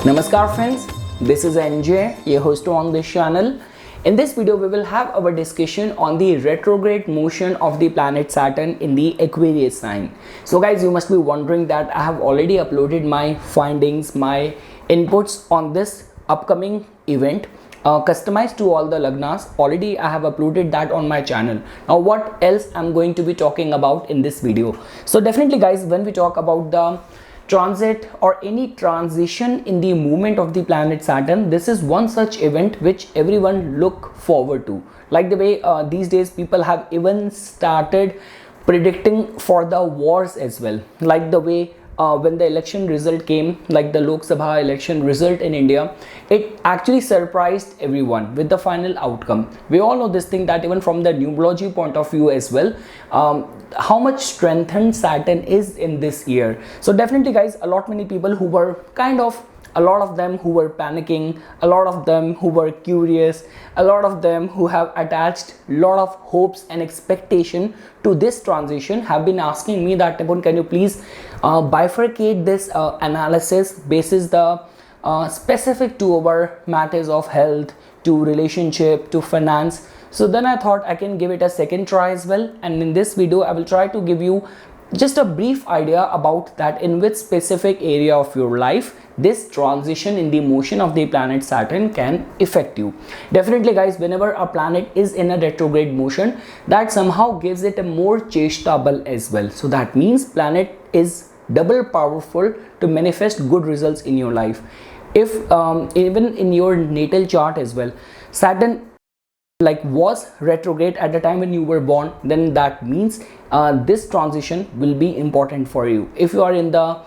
Namaskar friends, this is NJ, your host on this channel. In this video, we will have our discussion on the retrograde motion of the planet Saturn in the Aquarius sign. So guys, you must be wondering that I have already uploaded my findings, my inputs on this upcoming event. Customized to all the lagnas. Already I have uploaded that on my channel. Now what else I'm going to be talking about in this video? So definitely guys, when we talk about the transit or any transition in the movement of the planet Saturn, this is one such event which everyone look forward to. Like the way these days people have even started predicting for the wars as well. Like the way when the election result came, like the Lok Sabha election result in India, it actually surprised everyone with the final outcome. We all know this thing that even from the numerology point of view as well, how much strengthened Saturn is in this year. So definitely guys, many people who were a lot of them who were panicking, a lot of them who were curious, a lot of them who have attached a lot of hopes and expectation to this transition have been asking me that, Nipun, can you please bifurcate this analysis basis the specific to our matters of health, to relationship, to finance. So then I thought I can give it a second try as well, and in this video I will try to give you just a brief idea about that in which specific area of your life this transition in the motion of the planet Saturn can affect you. Definitely guys, whenever a planet is in a retrograde motion, that somehow gives it a more chestable as well. So that means planet is double powerful to manifest good results in your life. If even in your natal chart as well, Saturn was retrograde at the time when you were born, then that means this transition will be important for you. If you are in the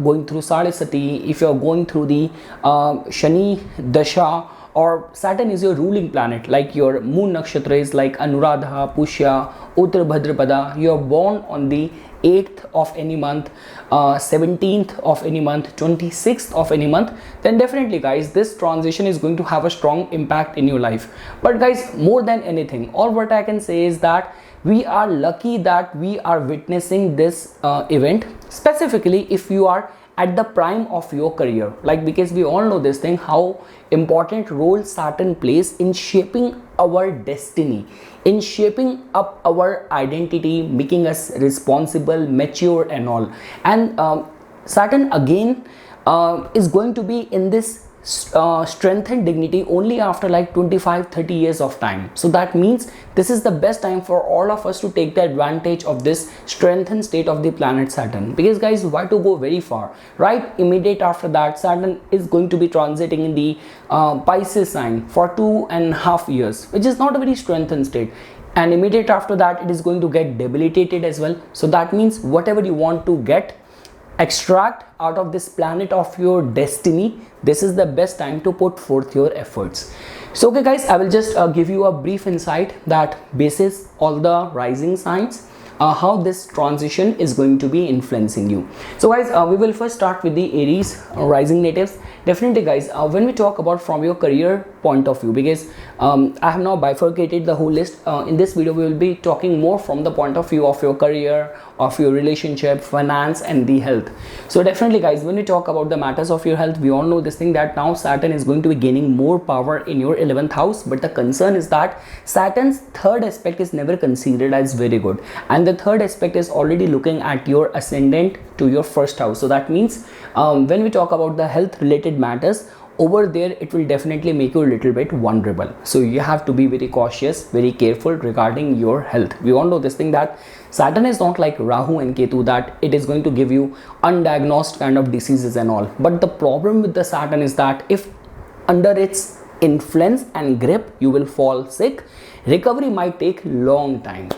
going through Sadisati, if you are going through the Shani Dasha, or Saturn is your ruling planet, like your moon nakshatra is like Anuradha, Pushya, Uttar Bhadrapada, you are born on the 8th of any month, 17th of any month, 26th of any month, then definitely guys, this transition is going to have a strong impact in your life. But guys, more than anything, all what I can say is that we are lucky that we are witnessing this event, specifically if you are at the prime of your career, because we all know this thing, how important role Saturn plays in shaping our destiny, in shaping up our identity, making us responsible, mature and all. And Saturn again is going to be in this strength and dignity only after 25-30 years of time. So that means this is the best time for all of us to take the advantage of this strengthened state of the planet Saturn. Because guys, why to go very far, right? Immediate after that, Saturn is going to be transiting in the Pisces sign for 2.5 years, which is not a very strengthened state. And immediate after that, it is going to get debilitated as well. So that means whatever you want to extract out of this planet of your destiny, this is the best time to put forth your efforts. So okay guys, I will just give you a brief insight that basis all the rising signs, how this transition is going to be influencing you. So guys, we will first start with the Aries rising natives. Definitely guys, when we talk about from your career point of view, because I have now bifurcated the whole list. In this video we will be talking more from the point of view of your career, of your relationship, finance and the health. So definitely guys, when we talk about the matters of your health, we all know this thing that now Saturn is going to be gaining more power in your 11th house, but the concern is that Saturn's third aspect is never considered as very good, and the third aspect is already looking at your ascendant to your first house. So that means when we talk about the health related matters, over there it will definitely make you a little bit vulnerable. So you have to be very cautious, very careful regarding your health. We all know this thing that Saturn is not like Rahu and Ketu, that it is going to give you undiagnosed kind of diseases and all. But the problem with the Saturn is that if under its influence and grip you will fall sick, recovery might take long time.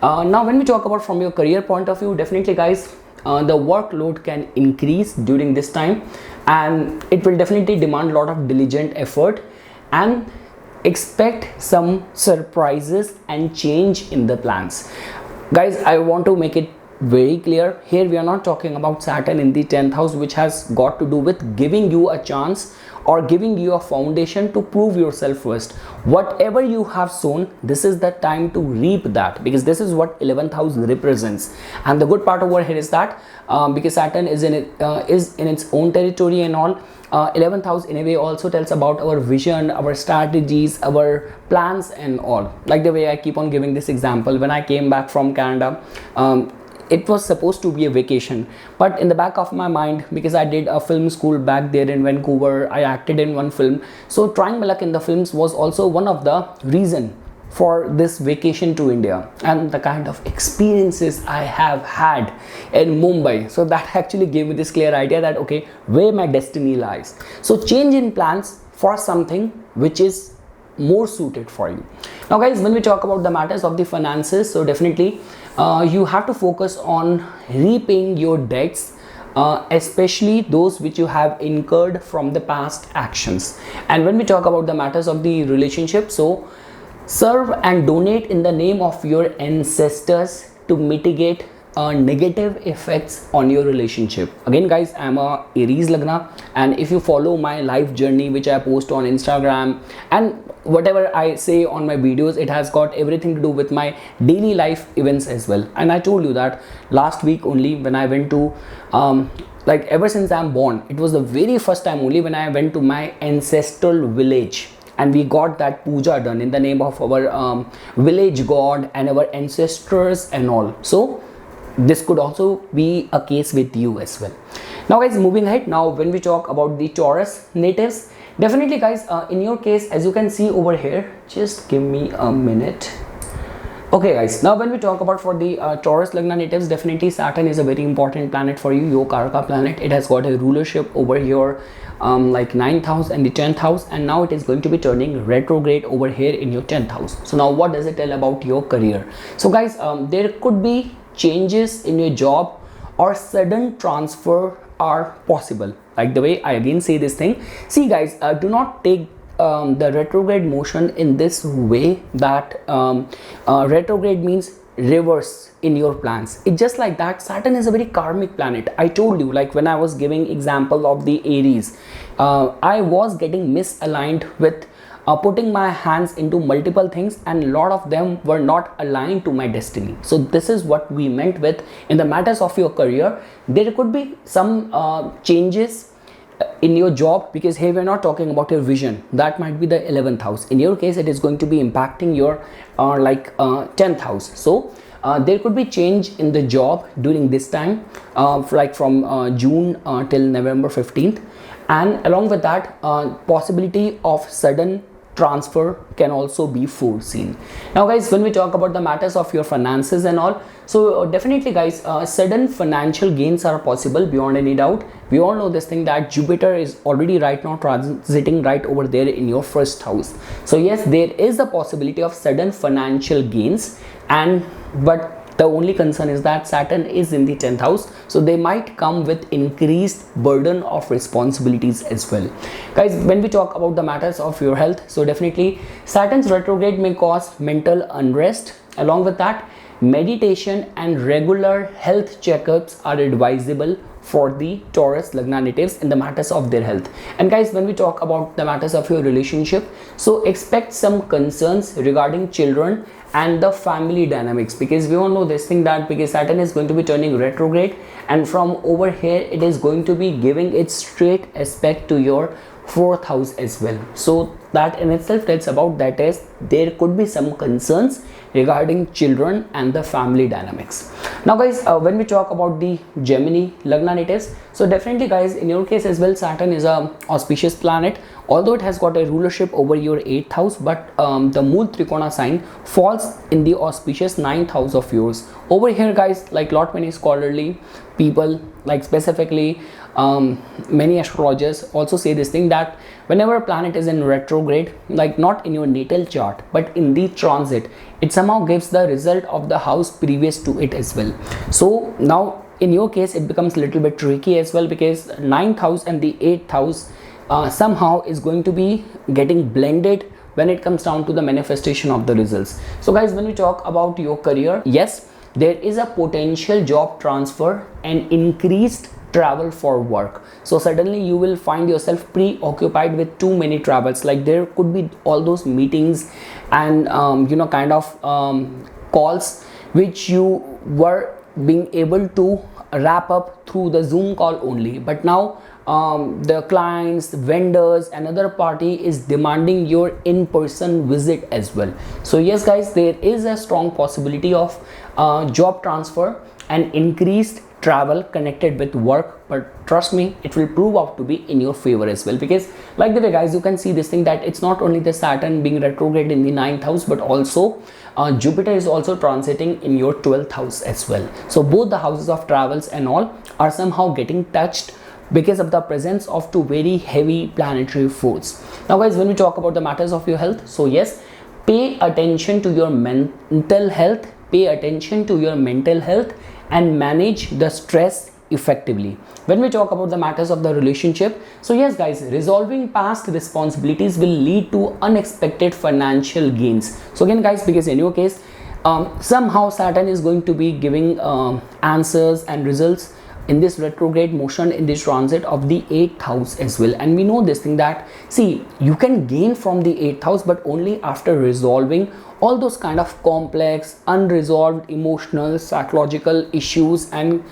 Now when we talk about from your career point of view, definitely guys, the workload can increase during this time, and it will definitely demand a lot of diligent effort, and expect some surprises and change in the plans. Guys, I want to make it very clear here, we are not talking about Saturn in the 10th house, which has got to do with giving you a chance or giving you a foundation to prove yourself first. Whatever you have sown, this is the time to reap that, because this is what 11th house represents. And the good part over here is that because Saturn is in its own territory and all, 11th house in a way also tells about our vision, our strategies, our plans and all. Like the way I keep on giving this example, when I came back from Canada, it was supposed to be a vacation, but in the back of my mind, because I did a film school back there in Vancouver, I acted in one film, so trying my luck in the films was also one of the reason for this vacation to India, and the kind of experiences I have had in Mumbai. So that actually gave me this clear idea that okay, where my destiny lies. So change in plans for something which is more suited for you. Now guys, when we talk about the matters of the finances, so definitely you have to focus on repaying your debts, especially those which you have incurred from the past actions. And when we talk about the matters of the relationship, so serve and donate in the name of your ancestors to mitigate negative effects on your relationship. Again guys, I'm a Aries Lagna, and if you follow my life journey which I post on Instagram and whatever I say on my videos, it has got everything to do with my daily life events as well. And I told you that last week only, when I went to like ever since I'm born, it was the very first time only when I went to my ancestral village, and we got that puja done in the name of our village god and our ancestors and all. So this could also be a case with you as well. Now guys, moving ahead, now when we talk about the Taurus natives, definitely guys, in your case, as you can see over here, just give me a minute. Okay guys, now when we talk about for the Taurus Lagna natives, definitely Saturn is a very important planet for you, your Karaka planet. It has got a rulership over your like 9th house and the 10th house, and now it is going to be turning retrograde over here in your 10th house. So now what does it tell about your career? So guys, there could be changes in your job or sudden transfer are possible. Like the way I again say this thing, see guys, do not take the retrograde motion in this way that retrograde means reverse in your plans. It's just like that. Saturn is a very karmic planet. I told you, like when I was giving example of the Aries, I was getting misaligned with putting my hands into multiple things, and a lot of them were not aligned to my destiny. So this is what we meant with in the matters of your career. There could be some changes in your job, because here we're not talking about your vision. That might be the 11th house. In your case, it is going to be impacting your 10th house. So there could be change in the job during this time, like from June till November 15th, and along with that, possibility of sudden transfer can also be foreseen. Now guys, when we talk about the matters of your finances and all, so definitely guys, sudden financial gains are possible beyond any doubt. We all know this thing that Jupiter is already right now transiting right over there in your first house. So yes, there is a possibility of sudden financial gains, and but the only concern is that Saturn is in the 10th house, so they might come with increased burden of responsibilities as well. Guys, when we talk about the matters of your health, so definitely Saturn's retrograde may cause mental unrest. Along with that, meditation and regular health checkups are advisable for the Taurus Lagna natives in the matters of their health. And guys, when we talk about the matters of your relationship, so expect some concerns regarding children and the family dynamics, because we all know this thing that because Saturn is going to be turning retrograde, and from over here it is going to be giving its straight aspect to your 4th house as well. So that in itself tells about that is there could be some concerns regarding children and the family dynamics. Now guys, when we talk about the Gemini Lagna natives, so definitely guys, in your case as well, Saturn is a auspicious planet, although it has got a rulership over your 8th house, but the Mool Trikona sign falls in the auspicious 9th house of yours. Over here guys, like lot many scholarly people, like specifically many astrologers also say this thing that whenever a planet is in retrograde, like not in your natal chart but in the transit, it somehow gives the result of the house previous to it as well. So now in your case it becomes a little bit tricky as well, because 9th house and the 8th house somehow is going to be getting blended when it comes down to the manifestation of the results. So guys, when we talk about your career, yes, there is a potential job transfer and increased travel for work. So suddenly you will find yourself preoccupied with too many travels, like there could be all those meetings and calls which you were being able to wrap up through the Zoom call only, but now the clients, vendors, another party is demanding your in-person visit as well. So yes guys, there is a strong possibility of job transfer and increased travel connected with work, but trust me, it will prove out to be in your favor as well, because like the way guys, you can see this thing that it's not only the Saturn being retrograde in the 9th house, but also Jupiter is also transiting in your 12th house as well. So both the houses of travels and all are somehow getting touched because of the presence of two very heavy planetary forces. Now guys, when we talk about the matters of your health, so yes, pay attention to your mental health, pay attention to your mental health and manage the stress effectively. When we talk about the matters of the relationship, so yes guys, resolving past responsibilities will lead to unexpected financial gains. So again guys, because in your case somehow Saturn is going to be giving answers and results in this retrograde motion, in this transit of the 8th house as well. And we know this thing that, see, you can gain from the 8th house, but only after resolving all those kind of complex, unresolved emotional, psychological issues and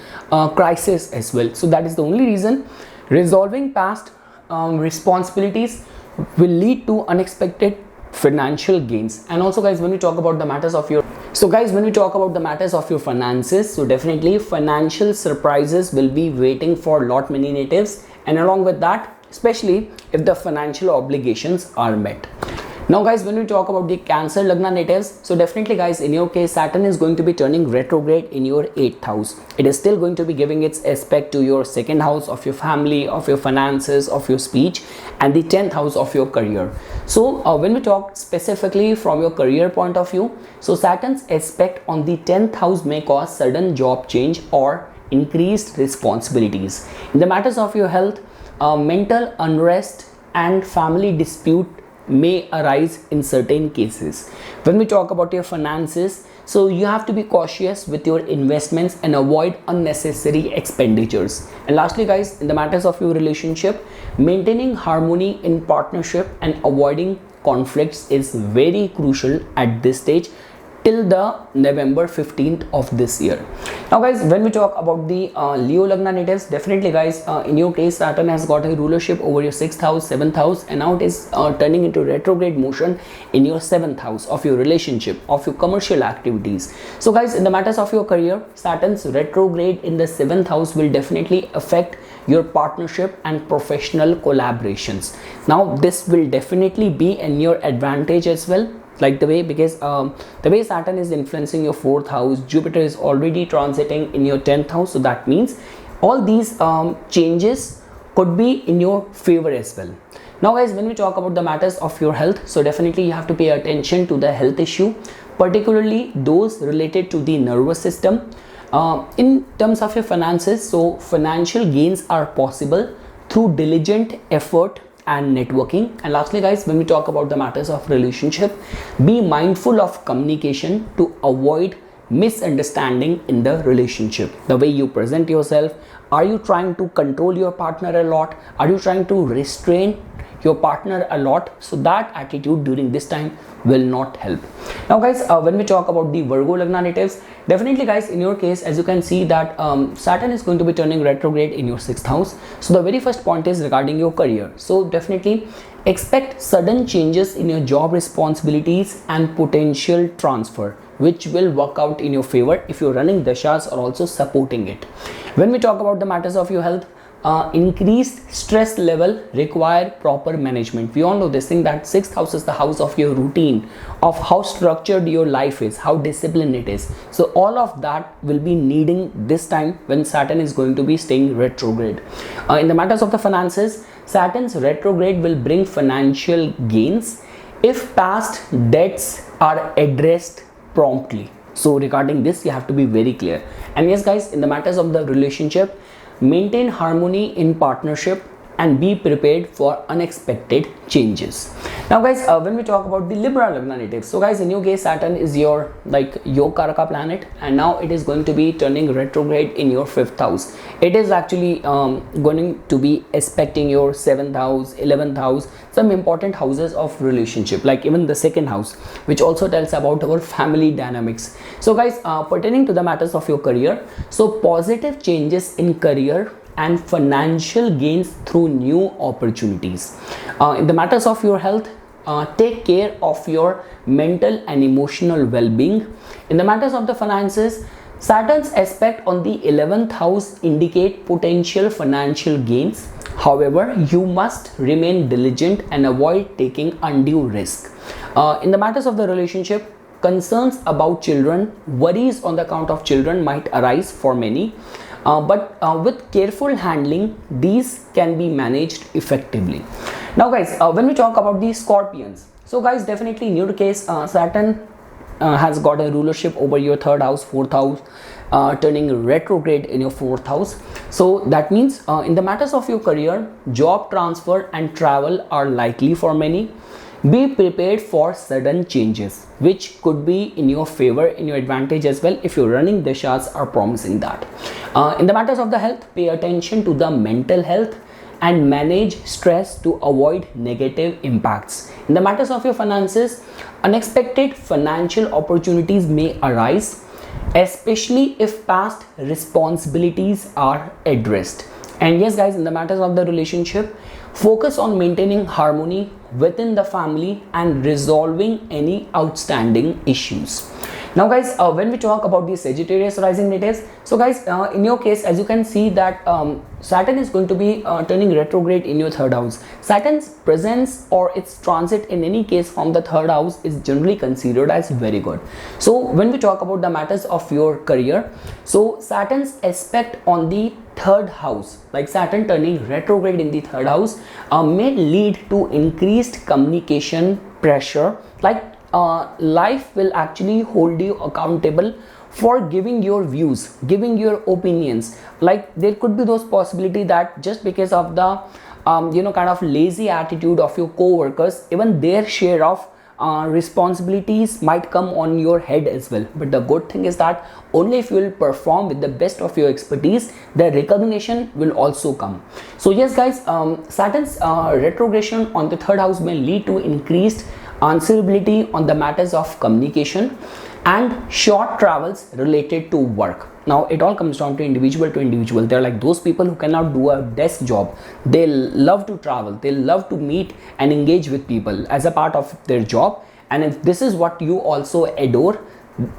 crisis as well. So that is the only reason resolving past responsibilities will lead to unexpected financial gains. And also guys, when we talk about the matters of your finances, so definitely financial surprises will be waiting for lot many natives, and along with that, especially if the financial obligations are met. Now guys, when we talk about the Cancer Lagna natives, so definitely guys, in your case, Saturn is going to be turning retrograde in your 8th house. It is still going to be giving its aspect to your 2nd house of your family, of your finances, of your speech, and the 10th house of your career. So when we talk specifically from your career point of view, so Saturn's aspect on the 10th house may cause sudden job change or increased responsibilities. In the matters of your health, mental unrest and family dispute may arise in certain cases. When we talk about your finances, so you have to be cautious with your investments and avoid unnecessary expenditures. And lastly guys, in the matters of your relationship, maintaining harmony in partnership and avoiding conflicts is very crucial at this stage till the November 15th of this year. Now guys, when we talk about the Leo Lagna natives, definitely guys, in your case, Saturn has got a rulership over your 6th house, 7th house, and now it is turning into retrograde motion in your 7th house of your relationship, of your commercial activities. So guys, in the matters of your career, Saturn's retrograde in the 7th house will definitely affect your partnership and professional collaborations. Now this will definitely be in your advantage as well, like the way, because the way Saturn is influencing your 4th house, Jupiter is already transiting in your 10th house, so that means all these changes could be in your favor as well. Now guys, when we talk about the matters of your health, so definitely you have to pay attention to the health issue, particularly those related to the nervous system. In terms of your finances, so financial gains are possible through diligent effort and networking. And lastly guys, when we talk about the matters of relationship, be mindful of communication to avoid misunderstanding in the relationship. The way you present yourself, are you trying to control your partner a lot? Are you trying to restrain your partner a lot? So that attitude during this time will not help. Now guys, when we talk about the Virgo Lagna natives, definitely guys, in your case, as you can see that Saturn is going to be turning retrograde in your 6th house. So the very first point is regarding your career. So definitely expect sudden changes in your job responsibilities and potential transfer, which will work out in your favor if you're running dashas or also supporting it. When we talk about the matters of your health, increased stress level require proper management. We all know this thing that 6th house is the house of your routine, of how structured your life is, how disciplined it is. So all of that will be needing this time when Saturn is going to be staying retrograde. In the matters of the finances, Saturn's retrograde will bring financial gains if past debts are addressed promptly. So regarding this, you have to be very clear. And yes guys, in the matters of the relationship, maintain harmony in partnership and be prepared for unexpected changes. Now guys, when we talk about the Libra Lagna natives, so guys, in your case Saturn is your Karaka planet, and now it is going to be turning retrograde in your 5th house. It is actually going to be aspecting your 7th house, 11th house, some important houses of relationship, like even the 2nd house, which also tells about our family dynamics. So guys, pertaining to the matters of your career, so positive changes in career and financial gains through new opportunities. In the matters of your health, take care of your mental and emotional well-being. In the matters of the finances, Saturn's aspect on the 11th house indicate potential financial gains. However, you must remain diligent and avoid taking undue risk. In the matters of the relationship, concerns about children, worries on the account of children might arise for many. But with careful handling, these can be managed effectively. Now guys, when we talk about the Scorpions, so guys, definitely in your case, Saturn has got a rulership over your 3rd house, 4th house, turning retrograde in your 4th house. So that means in the matters of your career, job transfer and travel are likely for many. Be prepared for sudden changes, which could be in your favor, in your advantage as well, if your running dashas are promising that. In the matters of the health, pay attention to the mental health and manage stress to avoid negative impacts. In the matters of your finances, unexpected financial opportunities may arise, especially if past responsibilities are addressed. And yes guys, in the matters of the relationship, focus on maintaining harmony within the family and resolving any outstanding issues. Now guys, when we talk about the Sagittarius rising natives, so guys, in your case, as you can see that Saturn is going to be turning retrograde in your 3rd house. Saturn's presence or its transit in any case from the 3rd house is generally considered as very good. So when we talk about the matters of your career, so Saturn's aspect on the 3rd house, like Saturn turning retrograde in the 3rd house, may lead to increased communication pressure, like life will actually hold you accountable for giving your views, giving your opinions. Like there could be those possibility that just because of the kind of lazy attitude of your co-workers, even their share of responsibilities might come on your head as well. But the good thing is that only if you will perform with the best of your expertise, the recognition will also come. So yes guys, Saturn's retrogression on the 3rd house may lead to increased answerability on the matters of communication and short travels related to work. Now it all comes down to individual to individual. They're like those people who cannot do a desk job. They love to travel, they love to meet and engage with people as a part of their job. And if this is what you also adore,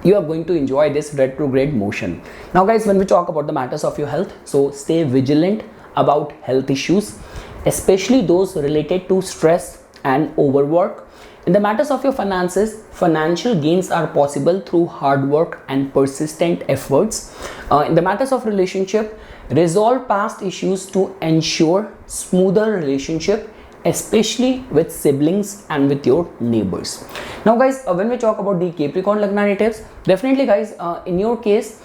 you are going to enjoy this retrograde motion. Now guys, when we talk about the matters of your health, so stay vigilant about health issues, especially those related to stress and overwork. In the matters of your finances, financial gains are possible through hard work and persistent efforts. In the matters of relationship, resolve past issues to ensure smoother relationship, especially with siblings and with your neighbors. Now guys, when we talk about the Capricorn Lagna natives, definitely guys, in your case,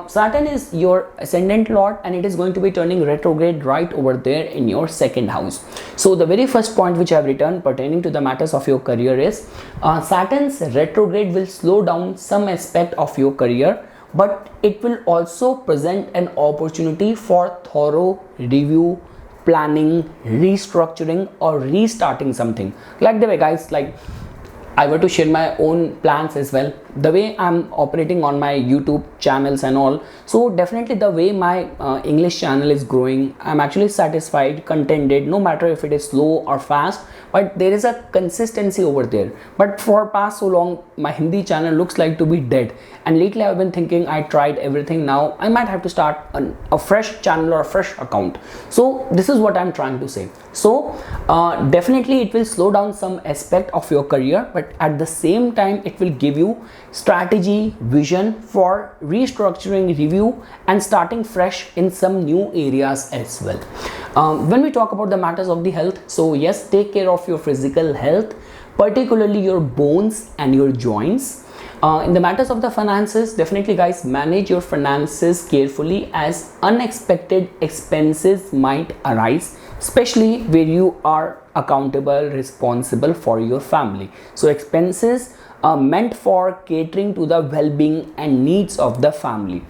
Saturn is your ascendant lord and it is going to be turning retrograde right over there in your 2nd house. So the very first point which I have written pertaining to the matters of your career is Saturn's retrograde will slow down some aspect of your career, but it will also present an opportunity for thorough review, planning, restructuring or restarting something. Like the way guys, like I were to share my own plans as well, the way I'm operating on my YouTube channels and all. So definitely the way my English channel is growing, I'm actually satisfied, contented, no matter if it is slow or fast, but there is a consistency over there. But for past so long, my Hindi channel looks like to be dead. And lately I've been thinking I tried everything, now I might have to start a fresh channel or a fresh account. So this is what I'm trying to say. So definitely it will slow down some aspect of your career, but at the same time it will give you strategy, vision for restructuring, review and starting fresh in some new areas as well. When we talk about the matters of the health, so yes, take care of your physical health, particularly your bones and your joints. In the matters of the finances, definitely guys, manage your finances carefully as unexpected expenses might arise, especially where you are accountable, responsible for your family. So expenses are meant for catering to the well-being and needs of the family.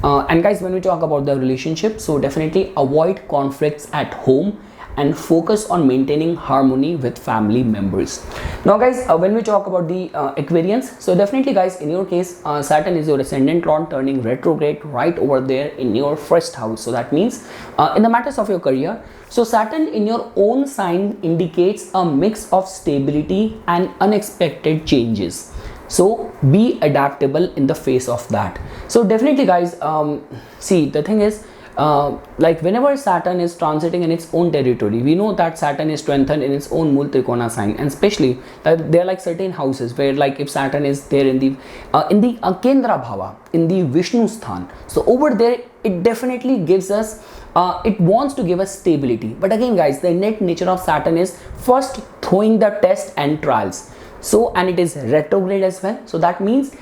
And guys, when we talk about the relationship, so definitely avoid conflicts at home and focus on maintaining harmony with family members. Now guys, when we talk about the Aquarians, so definitely guys, in your case, Saturn is your ascendant lord turning retrograde right over there in your first house. So that means in the matters of your career, so Saturn in your own sign indicates a mix of stability and unexpected changes. So be adaptable in the face of that. So definitely guys, see, the thing is, like whenever Saturn is transiting in its own territory, we know that Saturn is strengthened in its own Mul Trikona sign, and especially there are like certain houses where, like, if Saturn is there in the Kendra Bhava, in the Vishnu Sthan, so over there it definitely gives us it wants to give us stability. But again guys, the innate nature of Saturn is first throwing the test and trials. So, and it is retrograde as well, so that means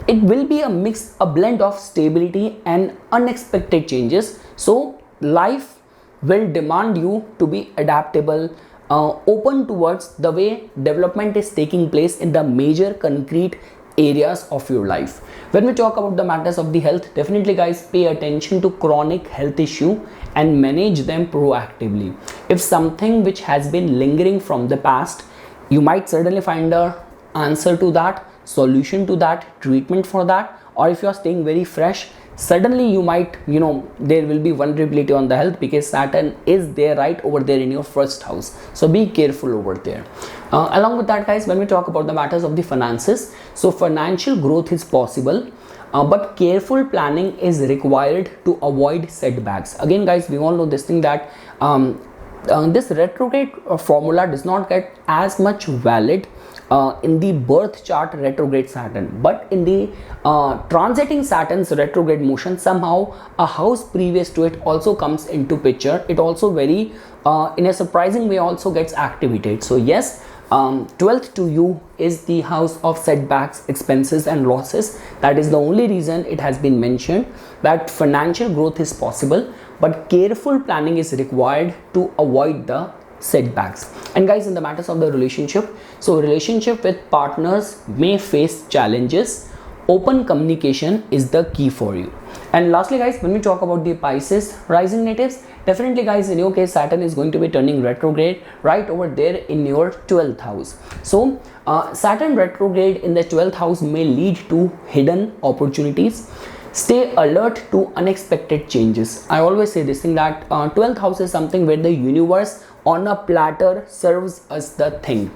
it will be a mix, a blend of stability and unexpected changes. So life will demand you to be adaptable, open towards the way development is taking place in the major concrete areas of your life. When we talk about the matters of the health, definitely guys, pay attention to chronic health issue and manage them proactively. If something which has been lingering from the past, you might certainly find a answer to that, solution to that, treatment for that. Or if you are staying very fresh, suddenly you might, there will be vulnerability on the health, because Saturn is there right over there in your first house. So be careful over there. Along with that guys, when we talk about the matters of the finances, so financial growth is possible, but careful planning is required to avoid setbacks. Again guys, we all know this thing that this retrograde formula does not get as much valid in the birth chart retrograde Saturn, but in the transiting Saturn's retrograde motion, somehow a house previous to it also comes into picture. It also very in a surprising way also gets activated. So yes, 12th to you is the house of setbacks, expenses and losses. That is the only reason it has been mentioned that financial growth is possible, but careful planning is required to avoid the setbacks. And guys, in the matters of the relationship, so relationship with partners may face challenges. Open communication is the key for you. And lastly guys, when we talk about the Pisces rising natives, definitely guys, in your case, Saturn is going to be turning retrograde right over there in your 12th house. So Saturn retrograde in the 12th house may lead to hidden opportunities. Stay alert to unexpected changes. I always say this thing that 12th house is something where the universe on a platter serves us the thing,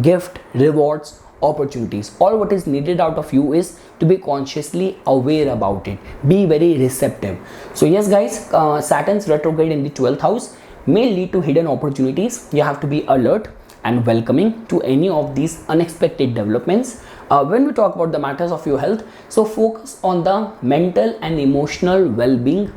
gift, rewards, opportunities. All what is needed out of you is to be consciously aware about it, be very receptive. So yes guys, Saturn's retrograde in the 12th house may lead to hidden opportunities. You have to be alert and welcoming to any of these unexpected developments. When we talk about the matters of your health, so focus on the mental and emotional well-being.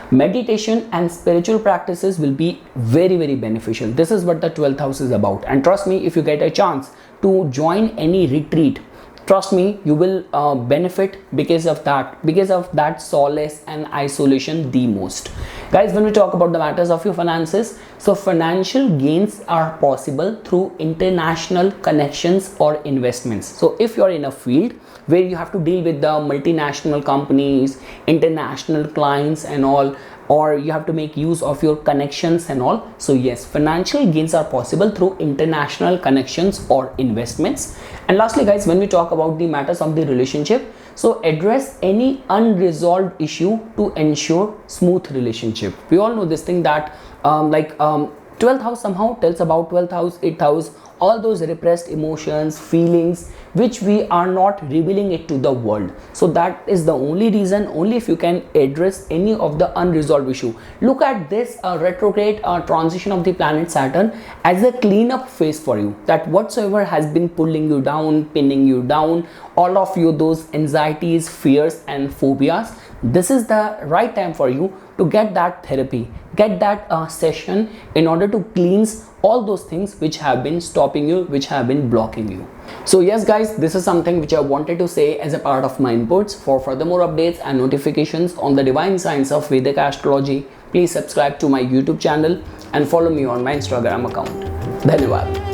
Meditation and spiritual practices will be very, very beneficial. This is what the 12th house is about. And trust me, if you get a chance to join any retreat, trust me, you will benefit because of that solace and isolation the most. Guys, when we talk about the matters of your finances, so financial gains are possible through international connections or investments. So if you're in a field where you have to deal with the multinational companies, international clients and all, or you have to make use of your connections and all, so yes, financial gains are possible through international connections or investments. And lastly guys, when we talk about the matters of the relationship, so address any unresolved issue to ensure smooth relationship. We all know this thing that 12th house somehow tells about 12th house, 8th house, all those repressed emotions, feelings which we are not revealing it to the world. So that is the only reason, only if you can address any of the unresolved issue. Look at this retrograde transition of the planet Saturn as a cleanup phase for you, that whatsoever has been pulling you down, pinning you down, all of you those anxieties, fears and phobias, this is the right time for you to get that therapy, get that session in order to cleanse all those things which have been stopping you, which have been blocking you. So yes guys, this is something which I wanted to say as a part of my inputs. For further more updates and notifications on the divine science of Vedic astrology, please subscribe to my YouTube channel and follow me on my Instagram account. Dhanyavad.